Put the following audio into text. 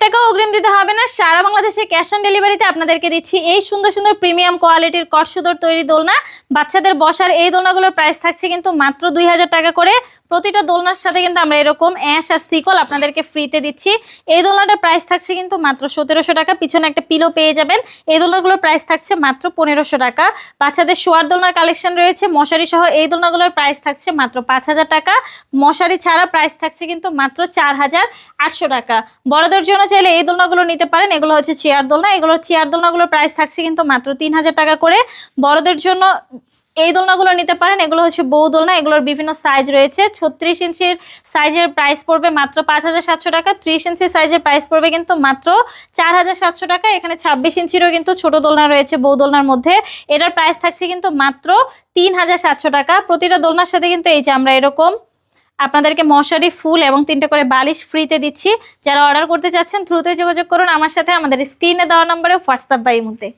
টাকা অগ্রিম দিতে হবে না, সারা বাংলাদেশে ক্যাশ অন ডেলিভারিতে আপনাদেরকে দিচ্ছি এই সুন্দর সুন্দর প্রিমিয়াম কোয়ালিটির কটসুদর তৈরি দোলনা। বাচ্চাদের বসার এই দোলনাগুলোর প্রাইস থাকছে কিন্তু মাত্র 2000 টাকা করে। প্রতিটা দোলনার সাথে কিন্তু আমরা এরকম অ্যাশ আর সিকল আপনাদেরকে ফ্রিতে দিচ্ছি। এই দোলনাটার প্রাইস থাকছে কিন্তু মাত্র 1700 টাকা। পিছনে একটা পিলো পেয়ে যাবেন। এই দোলনাগুলোর প্রাইস থাকছে মাত্র 1500 টাকা। বাচ্চাদের শোয়ার দোলনার কালেকশন রয়েছে মশারি সহ। এই দোলনাগুলোর প্রাইস থাকছে মাত্র 5000 টাকা। মশারি ছাড়া প্রাইস থাকছে কিন্তু মাত্র 4800 টাকা। বড়দের জন্য চাইলে এই দোলনাগুলো নিতে পারেন। এগুলো হচ্ছে চেয়ার দোলনা। এগুলোর চেয়ার দোলনাগুলোর প্রাইস থাকছে কিন্তু মাত্র 3000 টাকা করে। বড়দের জন্য এই দোলনাগুলো নিতে পারেন। এগুলো হচ্ছে বউ দোলনা। এগুলোর বিভিন্ন সাইজ রয়েছে। 36 ইঞ্চির সাইজের প্রাইস পড়বে মাত্র 5700 টাকা। 30 ইঞ্চির সাইজের প্রাইস পড়বে কিন্তু মাত্র 4700 টাকা। এখানে 26 ইঞ্চিরও কিন্তু ছোট দোলনা রয়েছে বউ দোলনার মধ্যে। এটার প্রাইস থাকছে কিন্তু মাত্র 3700 টাকা। প্রতিটা দোলনার সাথে কিন্তু এই যে আমরা এরকম আপনাদেরকে মশারি, ফুল এবং 3টে করে বালিশ ফ্রিতে দিচ্ছি। যারা অর্ডার করতে চাচ্ছেন দ্রুতই যোগাযোগ করুন আমার সাথে। আমাদের স্ক্রিনে দেওয়া নম্বরে হোয়াটসঅ্যাপ বা ইমোতে।